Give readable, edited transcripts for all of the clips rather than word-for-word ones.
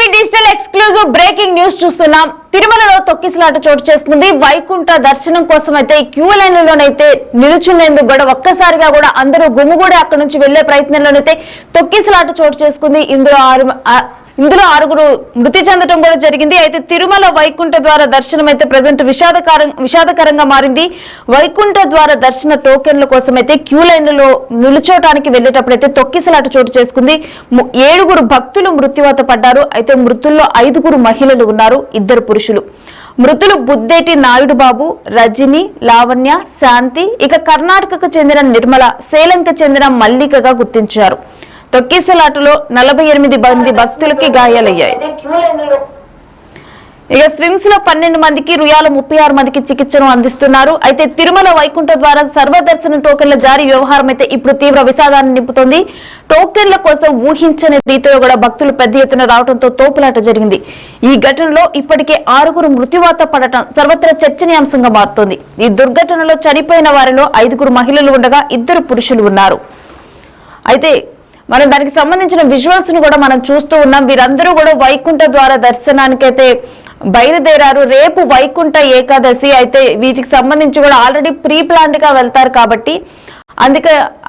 ETV digital exclusive breaking news చూస్తున్నాం. తిరుమలలో తొక్కిసలాట చోటు చేసుకుంది. వైకుంఠ దర్శనం కోసం అయితే క్యూ లైన్లలోనైతే నిలుచునేందుకు కూడా ఒక్కసారిగా కూడా అందరూ గుమిగూడి అక్కడ నుంచి వెళ్లే ప్రయత్నంలోనైతే తొక్కిసలాట చోటు చేసుకుంది. ఇందులో ఆరుగురు మృతి చెందడం కూడా జరిగింది. అయితే తిరుమల వైకుంఠ ద్వార దర్శనం అయితే ప్రజెంట్ విషాదకరంగా మారింది. వైకుంఠ ద్వార దర్శన టోకెన్ల కోసం అయితే క్యూ లైన్లలో నిలుచోటానికి వెళ్లేటప్పుడు అయితే తొక్కిసలాట చోటు చేసుకుంది. 7 భక్తులు మృత్యువాత పడ్డారు. అయితే మృతుల్లో 5 మహిళలు ఉన్నారు, 2 పురుషులు. మృతులు బుద్దేటి నాయుడు బాబు, రజని, లావణ్య, శాంతి, ఇక కర్ణాటకకు చెందిన నిర్మల, సేలంకి చెందిన మల్లికగా గుర్తించారు. తొక్కిసలాటలో 48 మంది భక్తులకి గాయాలయ్యాయి. ఇక స్విమ్స్ లో 12 మందికి, రుయాల 36 మందికి చికిత్సను అందిస్తున్నారు. అయితే తిరుమల వైకుంఠ ద్వారా సర్వదర్శన టోకెన్ల జారీ వ్యవహారం అయితే ఇప్పుడు తీవ్ర విషాదాన్ని నింపుతోంది. టోకెన్ల కోసం ఊహించని రీతిలో కూడా భక్తులు పెద్ద ఎత్తున రావడంతో తోపులాట జరిగింది. ఈ ఘటనలో ఇప్పటికే 6 మృత్యువాత పడటం సర్వత్రా చర్చనీయాంశంగా మారుతోంది. ఈ దుర్ఘటనలో చనిపోయిన వారిలో 5 మహిళలు ఉండగా 2 పురుషులు ఉన్నారు. అయితే మనం దానికి సంబంధించిన విజువల్స్ ను కూడా మనం చూస్తూ ఉన్నాం. వీరందరూ కూడా వైకుంఠ ద్వార దర్శనానికి అయితే బయలుదేరారు. రేపు వైకుంఠ ఏకాదశి. అయితే వీటికి సంబంధించి కూడా ఆల్రెడీ ప్రీ ప్లాన్డ్ గా వెళ్తారు కాబట్టి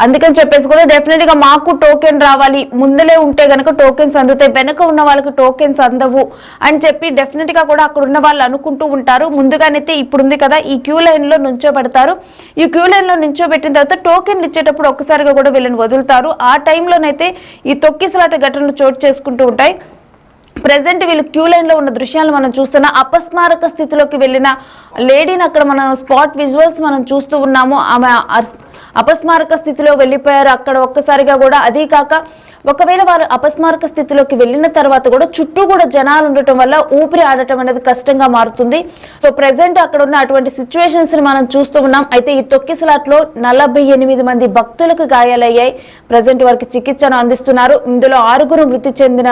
అందుకని చెప్పేసి కూడా డెఫినెట్ గా మాకు టోకెన్ రావాలి, ముందలే ఉంటే గనక టోకెన్స్ అందుతాయి, వెనక ఉన్న వాళ్ళకి టోకెన్స్ అందవు అని చెప్పి డెఫినెట్ గా కూడా అక్కడ ఉన్న వాళ్ళు అనుకుంటూ ఉంటారు. ముందుగానైతే ఇప్పుడుంది కదా ఈ క్యూ లైన్ లో నుంచోబెడతారు. ఈ క్యూ లైన్ లో నుంచోబెట్టిన తర్వాత టోకెన్లు ఇచ్చేటప్పుడు ఒక్కసారిగా కూడా వీళ్ళని వదులుతారు. ఆ టైంలోనైతే ఈ తొక్కిసలాట ఘటనలు చోటు చేసుకుంటూ ఉంటాయి. ప్రెసెంట్ వీళ్ళు క్యూ లైన్ లో ఉన్న దృశ్యాలు మనం చూస్తున్నా. అపస్మారక స్థితిలోకి వెళ్ళిన లేడీని అక్కడ మనం స్పాట్ విజువల్స్ మనం చూస్తూ ఉన్నాము. ఆమె అపస్మారక స్థితిలో వెళ్ళిపోయారు అక్కడ ఒక్కసారిగా కూడా. అదే కాక ఒకవేళ వారు అపస్మారక స్థితిలోకి వెళ్ళిన తర్వాత కూడా చుట్టూ కూడా జనాలు ఉండటం వల్ల ఊపిరి ఆడటం అనేది కష్టంగా మారుతుంది. సో ప్రెసెంట్ అక్కడ ఉన్న అటువంటి సిచ్యువేషన్స్ ని మనం చూస్తూ ఉన్నాం. అయితే ఈ తొక్కిసలాట్లో 48 మంది భక్తులకు గాయాలయ్యాయి. ప్రెసెంట్ వారికి చికిత్సను అందిస్తున్నారు. ఇందులో 6 మృతి చెందిన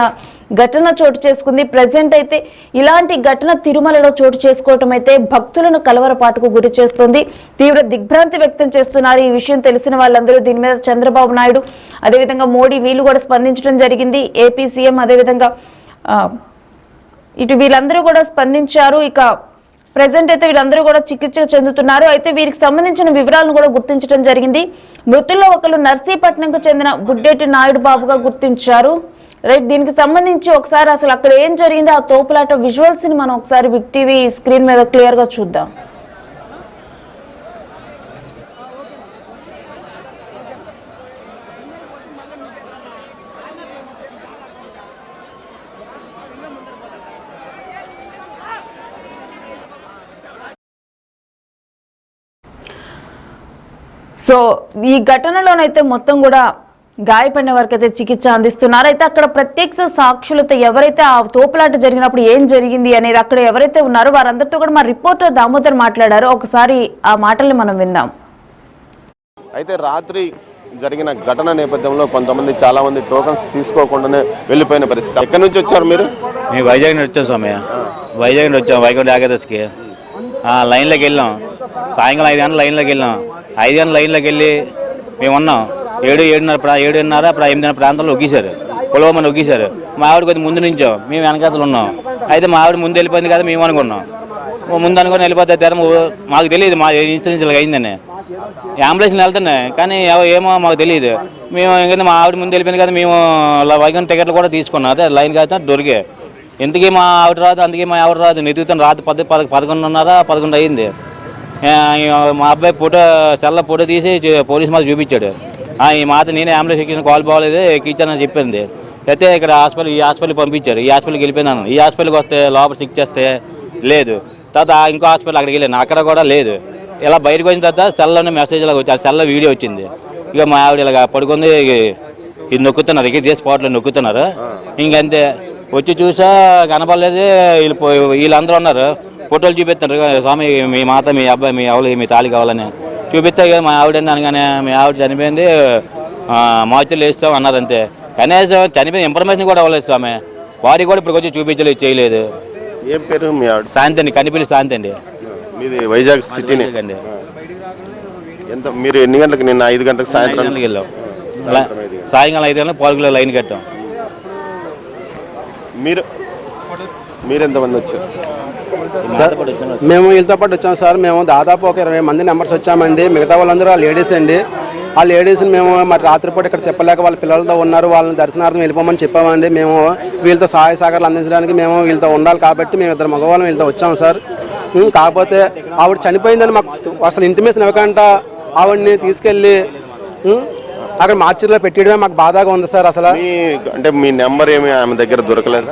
ఘటన చోటు చేసుకుంది. ప్రెసెంట్ అయితే ఇలాంటి ఘటన తిరుమలలో చోటు చేసుకోవటం అయితే భక్తులను కలవరపాటుకు గురి చేస్తుంది. తీవ్ర దిగ్భ్రాంతి వ్యక్తం చేస్తున్నారు. ఈ విషయం తెలిసిన వాళ్ళందరూ దీని మీద చంద్రబాబు నాయుడు, అదేవిధంగా మోడీ వీళ్ళు కూడా స్పందించడం జరిగింది. ఏపీ సీఎం అదేవిధంగా ఇటు వీళ్ళందరూ కూడా స్పందించారు. ఇక ప్రెసెంట్ అయితే వీళ్ళందరూ కూడా చికిత్స చెందుతున్నారు. అయితే వీరికి సంబంధించిన వివరాలను కూడా గుర్తించడం జరిగింది. మృతుల్లో ఒకరు నర్సీపట్నంకు చెందిన బుడ్డేటి నాయుడు బాబుగా గుర్తించారు. రైట్, దీనికి సంబంధించి ఒకసారి అసలు అక్కడ ఏం జరిగిందో ఆ తోపులాట విజువల్స్ ని మనం ఒకసారి బిగ్ టీవీ స్క్రీన్ మీద క్లియర్ గా చూద్దాం. సో ఈ ఘటనలోనైతే మొత్తం కూడా గాయపడిన వారికి అయితే చికిత్స అందిస్తున్నారు. అయితే అక్కడ ప్రత్యక్ష సాక్షులతో ఎవరైతే ఆ తోపులాట జరిగినప్పుడు ఏం జరిగింది అనేది అక్కడ ఎవరైతే ఉన్నారో వారందరితో కూడా మా రిపోర్టర్ దామోదర్ మాట్లాడారు. ఒకసారి ఆ మాటల్ని మనం విందాం. అయితే రాత్రి జరిగిన ఘటన నేపథ్యంలో కొంతమంది చాలా మంది టోకన్స్ తీసుకోకుండానే వెళ్ళిపోయిన పరిస్థితి. ఎక్కడి నుంచి వచ్చారు మీరు? మేము వైజాగ్ నుంచి వచ్చాం స్వామి. వైజాగ్ నుంచి వచ్చాం వైకుంఠ ఏకాదశికి. లైన్లోకి వెళ్ళాం. సాయంకాలం 5 గంటల లైన్లోకి వెళ్ళాం. 5 గంటల లైన్లోకి వెళ్ళి మేము ఉన్నాం. 7:30 ఇప్పుడు 8 ప్రాంతంలో ఒగ్గేశారు. పొలవమని ఒగ్గేశారు. మా ఆవిడ కొద్దిగా ముందు నుంచాం, మేము వెనకాతలు ఉన్నాం. అయితే మా ఆవిడ ముందు వెళ్ళిపోయింది కదా మేము అనుకున్నాం. ముందు అనుకుని వెళ్ళిపోతే తెర మాకు తెలియదు మా ఇన్సూరెన్స్ అయిందని. అంబులెన్స్లో వెళ్తున్నాయి కానీ ఏమో మాకు తెలియదు. మేము ఎందుకంటే మా ఆవిడ ముందు వెళ్ళిపోయింది కదా మేము వైకుంఠ టికెట్లు కూడా తీసుకున్నాం. అదే లైన్ కాదు దొరికే. ఎందుకే మా ఆవిడ రాదు, అందుకే మా ఆవిడ రాదు. నెతుకుతాను రాత్రి 11:30 11 అయింది. మా అబ్బాయి సెల్ల ఫోటో తీసి పోలీస్ మాకు చూపించాడు. ఈ మాత నేనే అంబులెన్స్ ఎక్కిన కాల్ బాగోలేదు ఎక్కించానని చెప్పింది. అయితే ఇక్కడ ఈ హాస్పిటల్కి పంపించారు. ఈ హాస్పిటల్కి వెళ్ళిపోయినాను. ఈ హాస్పిటల్కి వస్తే లోపల చెక్ చేస్తే లేదు. తర్వాత ఇంకో హాస్పిటల్ అక్కడికి వెళ్ళాను, అక్కడ కూడా లేదు. ఇలా బయటకు వచ్చిన తర్వాత సెల్లోనే మెసేజ్ లాగా వచ్చి సెల్లో వీడియో వచ్చింది. ఇక మా ఆవిడ ఇలాగ పడుకుంది, ఇది నొక్కుతున్నారు, ఇక ఇదే స్పాట్లో నొక్కుతున్నారు. ఇంకంతే వచ్చి చూసా కనపడలేదు. వీళ్ళందరూ ఉన్నారు, ఫోటోలు చూపిస్తున్నారు. స్వామి మీ మాత మీ అబ్బాయి మీ ఆవులు మీ తాళి కావాలని చూపిస్తే మా ఆవిడని అనగానే మీ ఆవిడ చనిపోయింది మార్చిలో వేస్తాం అన్నారు. అంతే, కనీసం చనిపోయిన ఇన్ఫర్మేషన్ కూడా అవ్వలేదు స్వామి. బాడీ కూడా ఇప్పుడు వచ్చి చూపించలేదు, చేయలేదు. ఏం పేరు మీ ఆవిడ? శాంతి అండి, కనిపిల్లి శాంతి అండి. మీది వైజాగ్ సిటీనే అండి. ఎంత మీరు ఎన్ని గంటలకు? నిన్న 5 గంటలకు సాయంత్రం వెళ్ళాం. సాయంకాలం 5 గంటలకు 4 కిలో లైన్ కట్టాం. మీరు మీరెంతమంది వచ్చారు? సార్ మేము వీళ్ళతో పాటు వచ్చాము సార్. మేము దాదాపు ఒక 20 మంది నెంబర్స్ వచ్చామండి. మిగతా వాళ్ళందరూ ఆ లేడీస్ అండి. ఆ లేడీస్ని మేము మరి రాత్రిపూట ఇక్కడ తిప్పలేక వాళ్ళ పిల్లలతో ఉన్నారు, వాళ్ళని దర్శనార్థం వెళ్ళిపోమని చెప్పామండి. మేము వీళ్ళతో సహాయ సహకారాలు అందించడానికి మేము వీళ్ళతో ఉండాలి కాబట్టి మేము 2 మగవాళ్ళం వీళ్ళతో వచ్చాము సార్. కాకపోతే ఆవిడ చనిపోయిందని మాకు అసలు ఇంటిమేషన్ ఇవ్వకుండా ఆవిడని తీసుకెళ్ళి అక్కడ మార్చిలో పెట్టడమే మాకు బాధగా ఉంది సార్. అసలు అంటే మీ నెంబర్ ఏమి ఆమె దగ్గర దొరకలేదు?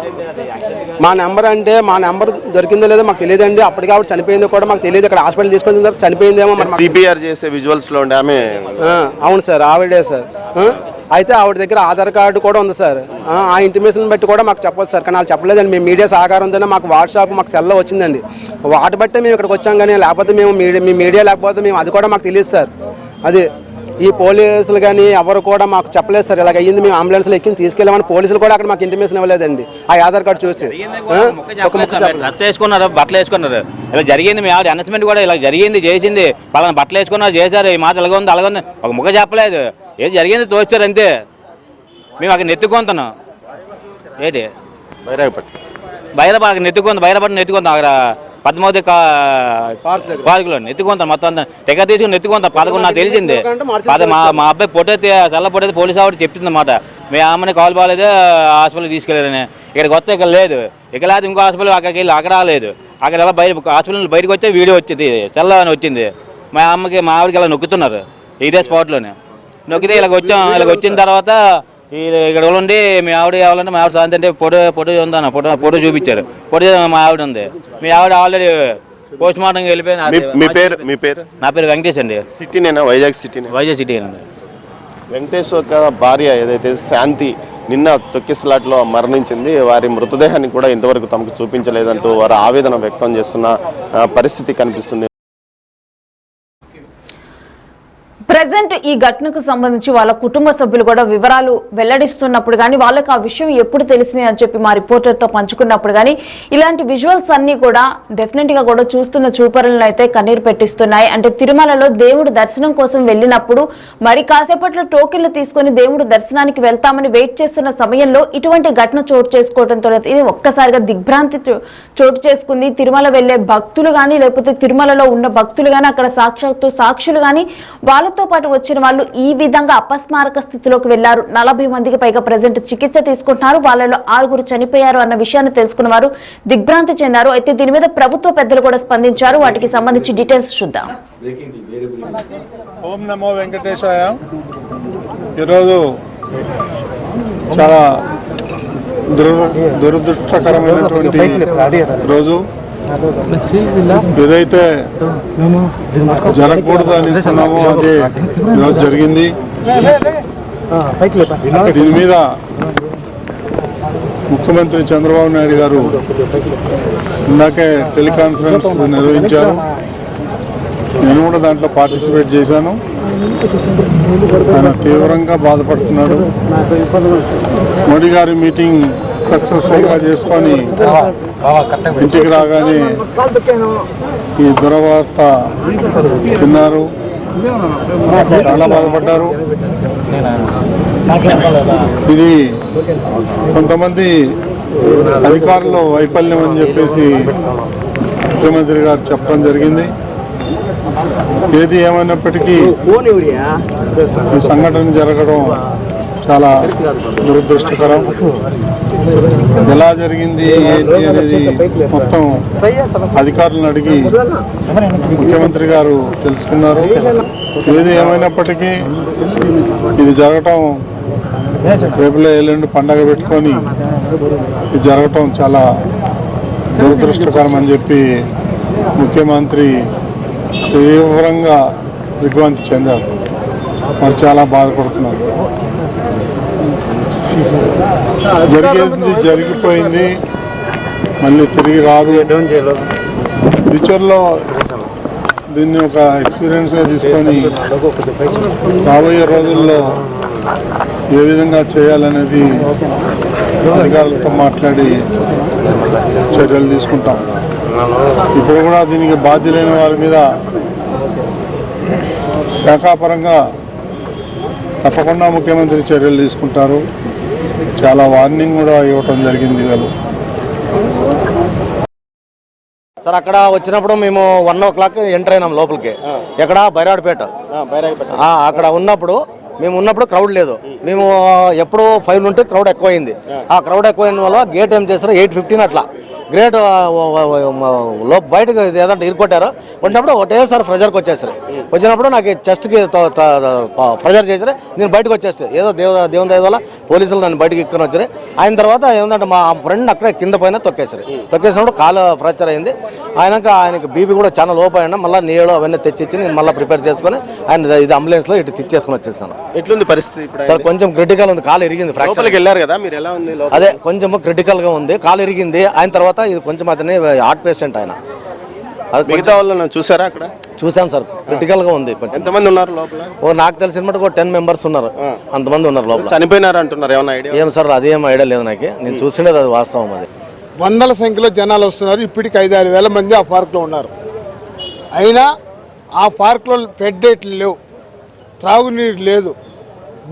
మా నెంబర్ దొరికిందో లేదో మాకు తెలియదండి. అప్పటికి ఆవిడ చనిపోయిందో కూడా మాకు తెలియదు. ఇక్కడ హాస్పిటల్ తీసుకొని తర్వాత చనిపోయిందేమో. సిపిఆర్ చేసే విజువల్స్ లో ఉండే ఆమె? అవును సార్, ఆవిడే సార్. అయితే ఆవిడ దగ్గర ఆధార్ కార్డు కూడా ఉంది సార్. ఆ ఇంటిమేషన్ బట్టి కూడా మాకు చెప్పొచ్చు సార్, కానీ వాళ్ళు చెప్పలేదండి. మేము మీడియా సహకారంతోనే మాకు వాట్సాప్ మాకు సెల్లో వచ్చిందండి. వాటి బట్టే మేము ఇక్కడికి వచ్చాం, కానీ లేకపోతే మేము మీడియా లేకపోతే మేము అది కూడా మాకు తెలియదు సార్. అది ఈ పోలీసులు కానీ ఎవరు కూడా మాకు చెప్పలేదు సార్. ఇలాగ అయ్యింది, మేము అంబులెన్స్లో ఎక్కి తీసుకెళ్ళామని పోలీసులు కూడా అక్కడ మాకు ఇంటిమేషన్ ఇవ్వలేదండి. ఆ ఆధార్ కార్డు చూసి డ్రెస్ వేసుకున్నారు, బట్టలు వేసుకున్నారు. ఇలా జరిగింది, మీ ఆవిడ అనౌన్స్మెంట్ కూడా ఇలా జరిగింది, చేసింది, పలానా బట్టలు వేసుకున్నారు, చేశారు, ఈ మాట ఇలాగ ఉంది అలాగ ఉంది, ఒక ముఖ చెప్పలేదు. ఏది జరిగింది తోచారు అంతే. మేము అక్కడ నెత్తుకుంటున్నాం. ఏంటి బైరపాడు నెత్తుకుంటాం. అక్కడ పద్మావతి పార్కులో నెత్తుకుంటాం. మొత్తం అంతా టికెట్ తీసుకుని నెత్తుకుంటాం. 11 నాకు తెలిసింది. మా అబ్బాయి పొట్టైతే చల్ల పొట్టైతే పోలీసు ఆవిడ చెప్తుంది అన్నమాట. మీ అమ్మని కాల్ బాగాలేదు, హాస్పిటల్కి తీసుకెళ్ళారని. ఇక్కడికి వస్తే ఇక్కడ లేదు, ఇక్కడ లేదు, ఇంకో హాస్పిటల్ అక్కడికి వెళ్ళి అక్కడ రాలేదు. అక్కడ ఎలా హాస్పిటల్ బయటకు వచ్చే వీడియో వచ్చింది, చల్ల అని వచ్చింది. మా ఆవిడకి ఇలా నొక్కుతున్నారు ఇదే స్పాట్లోనే. నొక్కితే ఇలాగ వచ్చాం. ఇలాగ వచ్చిన తర్వాత ఇక్కడ ఉండి మీ ఆవిడ కావాలంటే మా ఆవిడ సాయంత్రం అంటే ఫోటో ఉందన్న ఫోటో చూపించారు. ఫోటో మా ఆవిడ ఉంది. మీ ఆవిడ ఆల్రెడీ పోస్ట్ మార్టం వెళ్ళిపోయింది. మీ పేరు? నా పేరు వెంకటేష్ అండి. సిటీనేనా? వైజాగ్ సిటీ అండి. వెంకటేష్ యొక్క భార్య ఏదైతే శాంతి నిన్న తొక్కిసలాట్లో మరణించింది. వారి మృతదేహాన్ని కూడా ఇంతవరకు తమకు చూపించలేదంటూ వారు ఆవేదన వ్యక్తం చేస్తున్న పరిస్థితి కనిపిస్తుంది. ప్రజెంట్ ఈ ఘటనకు సంబంధించి వాళ్ళ కుటుంబ సభ్యులు కూడా వివరాలు వెల్లడిస్తున్నప్పుడు కానీ వాళ్ళకి ఆ విషయం ఎప్పుడు తెలిసింది అని చెప్పి మా రిపోర్టర్తో పంచుకున్నప్పుడు కానీ ఇలాంటి విజువల్స్ అన్ని కూడా డెఫినెట్ గా కూడా చూస్తున్న చూపరులను అయితే కన్నీరు పెట్టిస్తున్నాయి. అంటే తిరుమలలో దేవుడు దర్శనం కోసం వెళ్ళినప్పుడు మరి కాసేపట్లో టోకెన్లు తీసుకొని దేవుడు దర్శనానికి వెళ్తామని వెయిట్ చేస్తున్న సమయంలో ఇటువంటి ఘటన చోటు చేసుకోవడంతో ఇది ఒక్కసారిగా దిగ్భ్రాంతి చోటు చేసుకుంది. తిరుమల వెళ్లే భక్తులు కానీ లేకపోతే తిరుమలలో ఉన్న భక్తులు కానీ అక్కడ సాక్షులు కానీ వాళ్ళతో పాటు వచ్చిన వాళ్ళు ఈ విధంగా అపస్మారక స్థితిలోకి వెళ్లారు. 40 మందికి పైగా ప్రజెంట్ చికిత్స తీసుకుంటున్నారు. వాళ్ళలో 6 చనిపోయారు అన్న విషయాన్ని తెలుసుకున్న వారు దిగ్భ్రాంతి చెందారు. అయితే దీని మీద ప్రభుత్వ పెద్దలు కూడా స్పందించారు. వాటికి సంబంధించి డీటెయిల్స్ చూద్దాం. ఓం నమో వెంకటేశాయ. ఈరోజు చాలా దురదృష్టకరమైనటువంటి రోజు. ఏదైతే జరగకూడదు అని అనుకున్నామో అదే ఈరోజు జరిగింది. దీని మీద ముఖ్యమంత్రి చంద్రబాబు నాయుడు గారు ఇందాకే టెలికాన్ఫరెన్స్ నిర్వహించారు. నేను కూడా దాంట్లో పార్టిసిపేట్ చేశాను. ఆయన తీవ్రంగా బాధపడుతున్నాడు. మోడీ గారి మీటింగ్ సక్సెస్ఫుల్గా చేసుకొని ఇంటికి రాగానే ఈ దురవార్త విన్నారు. చాలా బాధపడ్డారు. ఇది కొంతమంది అధికారుల వైఫల్యం అని చెప్పేసి ముఖ్యమంత్రి గారు చెప్పడం జరిగింది. ఏది ఏమైనప్పటికీ ఈ సంఘటన జరగడం చాలా దురదృష్టకరం. ఎలా జరిగింది ఏంటి అనేది మొత్తం అధికారులను అడిగి ముఖ్యమంత్రి గారు తెలుసుకున్నారు. ఏది ఏమైనప్పటికీ ఇది జరగటం రేపులే ఎల్లుండి పండగ పెట్టుకొని ఇది జరగటం చాలా దురదృష్టకరం అని చెప్పి ముఖ్యమంత్రి తీవ్రంగా దిగ్భ్రాంతి చెందారు. మరి చాలా బాధపడుతున్నారు. జరిగేది జరిగిపోయింది, మళ్ళీ తిరిగి రాదు. ఫ్యూచర్లో దీన్ని ఒక ఎక్స్పీరియన్స్గా తీసుకొని రాబోయే రోజుల్లో ఏ విధంగా చేయాలనేది అధికారులతో మాట్లాడి చర్యలు తీసుకుంటాం. ఇప్పుడు కూడా దీనికి బాధ్యులైన వారి మీద శాఖాపరంగా తప్పకుండా ముఖ్యమంత్రి చర్యలు తీసుకుంటారు. చాలా వార్నింగ్ కూడా ఇవ్వటం జరిగింది. వాళ్ళు సార్ అక్కడ వచ్చినప్పుడు మేము 1 o'clock ఎంటర్ అయినాం లోపలికి. ఎక్కడ బైరాడ్పేట అక్కడ ఉన్నప్పుడు క్రౌడ్ లేదు. మేము ఎప్పుడు 5 నుండి క్రౌడ్ ఎక్కువైంది. ఆ క్రౌడ్ ఎక్కువైన వల్ల గేట్ ఏం చేస్తారు 8:15 అట్లా గ్రేట్ బయటకు ఏదంటే ఇరుకొట్టారు. ఉన్నప్పుడు ఒకటేసారి ప్రెజర్కి వచ్చేసారు. వచ్చినప్పుడు నాకు చెస్ట్కి ప్రెజర్ చేసారు. నేను బయటకు వచ్చేస్తే ఏదో దేవుని దయ వల్ల పోలీసులు నన్ను బయటకు ఇక్కని వచ్చారు. అయిన తర్వాత ఏమంటే మా ఫ్రెండ్ అక్కడే కింద పైన తొక్కేసినప్పుడు కాలు ఫ్రాక్చర్ అయింది. ఆయనకి బీపీ కూడా చాలా లోపు అయినా మళ్ళీ నీళ్ళు అవన్నీ తెచ్చిచ్చి నేను మళ్ళీ ప్రిపేర్ చేసుకుని ఆయన ఇది అంబులెన్స్లో ఇటు తెచ్చేసుకుని వచ్చేసాను. ఎట్లుంది పరిస్థితి సార్ కొంచెం క్రిటికల్ ఉంది, కాలు ఇరిగింది. ఫ్రాక్చర్కి వెళ్ళారు కదా మీరు, ఎలా ఉంది? అదే కొంచెం క్రిటికల్గా ఉంది, కాలు ఇరిగింది. ఆయన తర్వాత ఇది కొంచెం అతని హార్ట్ పేషెంట్ ఆయన. అది మిగతా వాళ్ళని చూసారా అక్కడ? చూసాను సార్, క్రిటికల్గా ఉంది. కొంచెం ఎంతమంది ఉన్నారు లోపల? నాకు తెలిసిన మటుకు 10 members ఉన్నారు, అంతమంది ఉన్నారు లోపల. చనిపోయినారు అంటున్నారు, ఏమన్నా ఐడియా? ఏం సార్ అదేం ఐడియా లేదు నాకు, నేను చూసిండేది అది వాస్తవం. అది వందల సంఖ్యలో జనాలు వస్తున్నారు. ఇప్పటికి 5-6 వేల మంది ఆ పార్క్లో ఉన్నారు. అయినా ఆ పార్క్లో పెడ్డేట్లు లేవు, త్రాగునీరు లేదు,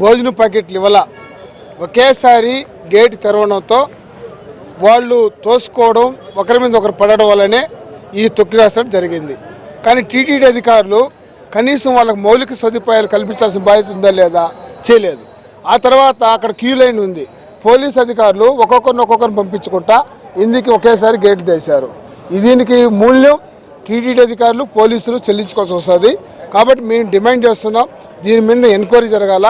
భోజనం ప్యాకెట్లు ఇవ్వాల. ఒకేసారి గేట్ తెరవడంతో వాళ్ళు తోసుకోవడం, ఒకరి మీద ఒకరు పడడం వల్లనే ఈ తొక్కిరాసడం జరిగింది. కానీ టీటీడీ అధికారులు కనీసం వాళ్ళకి మౌలిక సదుపాయాలు కల్పించాల్సిన బాధ్యత ఉందా లేదా చేయలేదు. ఆ తర్వాత అక్కడ క్యూ లైన్ ఉంది. పోలీస్ అధికారులు ఒక్కొక్కరిని పంపించుకుంటా ఇందుకు ఒకేసారి గేట్ తీశారు. దీనికి మూల్యం టీటీడీ అధికారులు పోలీసులు చెల్లించుకోవాల్సి వస్తుంది. కాబట్టి మేము డిమాండ్ చేస్తున్నాం, దీని మీద ఎంక్వైరీ జరగాల.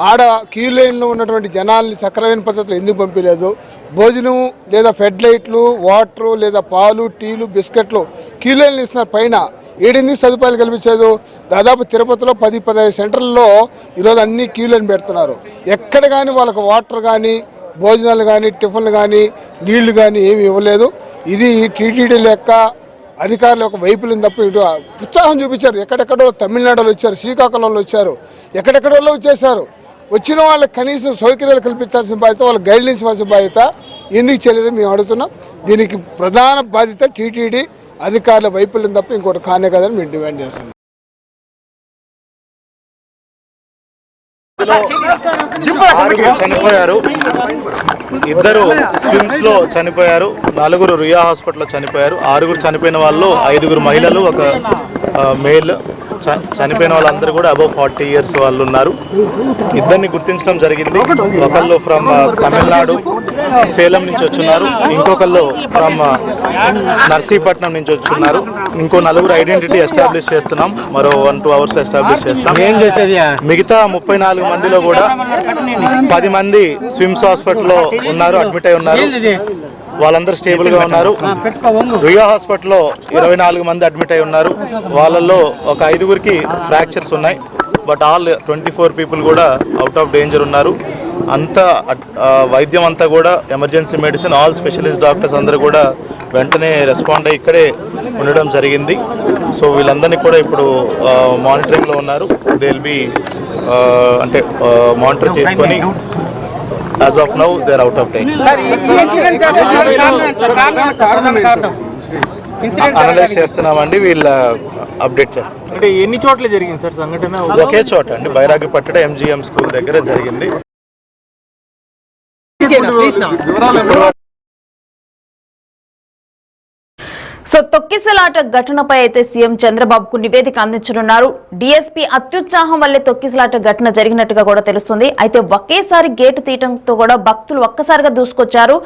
ఆడ క్యూ లైన్లో ఉన్నటువంటి జనాల్ని సక్రమైన పద్ధతిలో ఎందుకు పంపించలేదు? భోజనం లేదా ఫెడ్ లైట్లు, వాటరు లేదా పాలు, టీలు, బిస్కెట్లు క్యూ లైన్లు ఇస్తున్నారు. పైన ఏడెనిమిది సదుపాయాలు కల్పించలేదు. దాదాపు తిరుపతిలో 10-15 సెంటర్లలో ఈరోజు అన్ని క్యూ లైన్ పెడుతున్నారు. ఎక్కడ కానీ వాళ్ళకు వాటర్ కానీ, భోజనాలు కానీ, టిఫిన్లు కానీ, నీళ్లు కానీ ఏమి ఇవ్వలేదు. ఇది టీటీడీ లెక్క అధికారుల యొక్క వైపులను తప్ప ఇటు ఉత్సాహం చూపించారు. ఎక్కడెక్కడో తమిళనాడులో వచ్చారు, శ్రీకాకుళంలో వచ్చారు, ఎక్కడెక్కడో వచ్చేసారు. వచ్చిన వాళ్ళకి కనీసం సౌకర్యాలు కల్పించాల్సిన బాధ్యత, వాళ్ళకి గైడ్లైన్స్ ఇవ్వాల్సిన బాధ్యత ఎందుకు చేయలేదని మేము అడుగుతున్నాం. దీనికి ప్రధాన బాధ్యత టీటీడీ అధికారుల వైపులను తప్ప ఇంకోటి కానే కదని మేము డిమాండ్ చేస్తున్నాం. చనిపోయారు, 2 స్విమ్స్ లో చనిపోయారు, 4 రుయా హాస్పిటల్లో చనిపోయారు. 6 చనిపోయిన వాళ్ళు 5 మహిళలు, 1 మేల్. చనిపోయిన వాళ్ళందరూ కూడా అబౌవ్ 40 years వాళ్ళు ఉన్నారు. 2 గుర్తించడం జరిగింది. ఒకళ్ళు ఫ్రమ్ తమిళనాడు సేలం నుంచి వచ్చున్నారు, ఇంకొకళ్ళు ఫ్రమ్ నర్సీపట్నం నుంచి వచ్చున్నారు. ఇంకో 4 ఐడెంటిటీ ఎస్టాబ్లిష్ చేస్తున్నాం, మరో 1-2 hours ఎస్టాబ్లిష్ చేస్తాం. మిగతా 34 మందిలో కూడా 10 మంది స్విమ్స్ హాస్పిటల్లో ఉన్నారు, అడ్మిట్ అయి ఉన్నారు. వాళ్ళందరూ స్టేబుల్ గా ఉన్నారు. రుయా హాస్పిటల్లో 24 మంది అడ్మిట్ అయి ఉన్నారు. వాళ్ళల్లో ఒక 5 ఫ్రాక్చర్స్ ఉన్నాయి. బట్ ఆల్ 24 people కూడా అవుట్ ఆఫ్ డేంజర్ ఉన్నారు. అంతా వైద్యం అంతా కూడా emergency medicine, all specialist doctors అందరూ కూడా వెంటనే రెస్పాండ్ అయ్యి ఇక్కడే ఉండడం జరిగింది. సో వీళ్ళందరినీ కూడా ఇప్పుడు మానిటరింగ్లో ఉన్నారు. దే విల్ బి అంటే మానిటర్ చేసుకొని as of now they are out of danger. Analyse చేస్తున్నామండి, వీళ్ళ అప్డేట్ చేస్తాం. అంటే ఎన్ని చోట్ల జరిగింది సార్ సంఘటన? ఒకే చోట అండి, బైరాగిపట్టణ MGM స్కూల్ దగ్గర జరిగింది. సో తొక్కిసలాట ఘటనపై అయితే సీఎం చంద్రబాబుకు నివేదిక అందించనున్నారు. డీఎస్పీ అత్యుత్సాహం వల్లే తొక్కిసలాట ఘటన జరిగినట్టుగా కూడా తెలుస్తుంది. అయితే ఒకేసారి గేటు తీయడంతో కూడా భక్తులు ఒక్కసారిగా దూసుకొచ్చారు.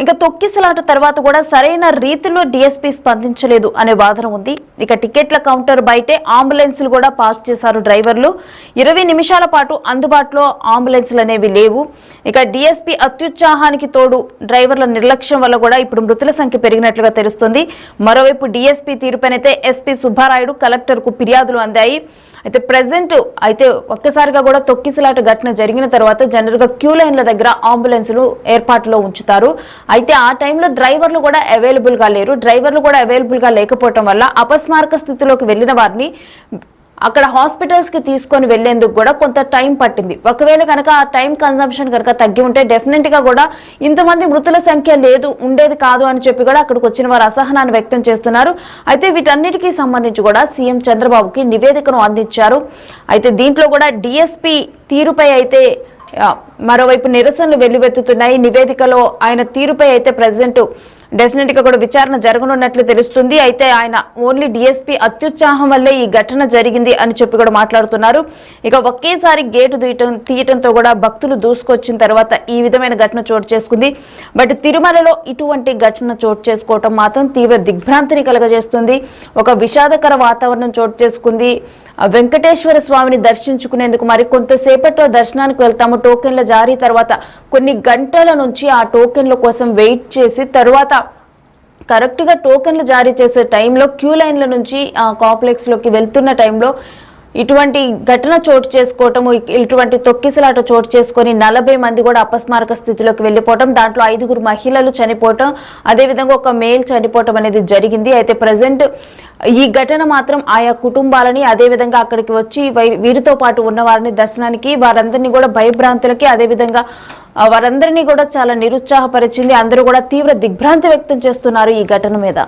ఇంకా తొక్కిసలాట తర్వాత కూడా సరైన రీతిలో డీఎస్పీ స్పందించలేదు అనే వాదన ఉంది. ఇక టికెట్ల కౌంటర్ బయటే అంబులెన్సులు కూడా పార్క్ చేశారు డ్రైవర్లు. 20 నిమిషాల పాటు అందుబాటులో అంబులెన్సులు అనేవి లేవు. ఇక డీఎస్పీ అత్యుత్సాహానికి తోడు డ్రైవర్ల నిర్లక్ష్యం వల్ల కూడా ఇప్పుడు మృతుల సంఖ్య పెరిగినట్లుగా తెలుస్తుంది. మరోవైపు డీఎస్పీ తీరుపైనైతే ఎస్పీ సుబ్బారాయుడు కలెక్టర్కు ఫిర్యాదులు అందాయి. అయితే ప్రెసెంట్ అయితే ఒక్కసారిగా కూడా తొక్కిసలాట ఘటన జరిగిన తర్వాత జనరల్ గా క్యూ లైన్ల దగ్గర అంబులెన్సులు ఏర్పాటులో ఉంచుతారు. అయితే ఆ టైంలో డ్రైవర్లు కూడా అవైలబుల్ గా లేరు. డ్రైవర్లు కూడా అవైలబుల్ గా లేకపోవడం వల్ల అపస్మారక స్థితిలోకి వెళ్లిన వారిని అక్కడ హాస్పిటల్స్ కి తీసుకొని వెళ్లేందుకు కూడా కొంత టైం పట్టింది. ఒకవేళ కనుక ఆ టైం కన్సంప్షన్ కనుక తగ్గి ఉంటే డెఫినెట్ గా కూడా ఇంతమంది మృతుల సంఖ్య ఉండేది కాదు అని చెప్పి కూడా అక్కడికి వచ్చిన వారు అసహనాన్ని వ్యక్తం చేస్తున్నారు. అయితే వీటన్నిటికీ సంబంధించి కూడా సీఎం చంద్రబాబుకి నివేదికను అందించారు. అయితే దీంట్లో కూడా డీఎస్పీ తీరుపై అయితే మరోవైపు నిరసనలు వెల్లువెత్తుతున్నాయి. నివేదికలో ఆయన తీరుపై అయితే ప్రెసిడెంట్ డెఫినెట్ గా కూడా విచారణ జరగనున్నట్లు తెలుస్తుంది. అయితే ఆయన ఓన్లీ డిఎస్పీ అత్యుత్సాహం వల్లే ఈ ఘటన జరిగింది అని చెప్పి కూడా మాట్లాడుతున్నారు. ఇక ఒకేసారి గేటు తీయటంతో కూడా భక్తులు దూసుకొచ్చిన తర్వాత ఈ విధమైన ఘటన చోటు చేసుకుంది. బట్ తిరుమలలో ఇటువంటి ఘటన చోటు చేసుకోవటం మాత్రం తీవ్ర దిగ్భ్రాంతిని కలగజేస్తుంది. ఒక విషాదకర వాతావరణం చోటు చేసుకుంది. వెంకటేశ్వర స్వామిని దర్శించుకునేందుకు మరి కొంతసేపట్లో దర్శనానికి వెళ్తాము. టోకెన్ల జారీ తర్వాత కొన్ని గంటల నుంచి ఆ టోకెన్ల కోసం వెయిట్ చేసి తర్వాత కరెక్ట్గా టోకెన్లు జారీ చేసే టైంలో క్యూ లైన్ల నుంచి కాంప్లెక్స్లోకి వెళ్తున్న టైంలో ఇటువంటి ఘటన చోటు చేసుకోవటము, ఇటువంటి తొక్కిసలాట చోటు చేసుకొని 40 మంది కూడా అపస్మారక స్థితిలోకి వెళ్ళిపోవటం, దాంట్లో 5 మహిళలు చనిపోవటం, అదేవిధంగా ఒక మేల్ చనిపోవటం అనేది జరిగింది. అయితే ప్రజెంట్ ఈ ఘటన మాత్రం ఆయా కుటుంబాలని అదేవిధంగా అక్కడికి వచ్చి వీరితో పాటు ఉన్న వారిని దర్శనానికి వారందరినీ కూడా భయభ్రాంతులకి అదేవిధంగా వారందరినీ కూడా చాలా నిరుత్సాహపరిచింది. అందరూ కూడా తీవ్ర దిగ్భ్రాంతి వ్యక్తం చేస్తున్నారు ఈ ఘటన మీద.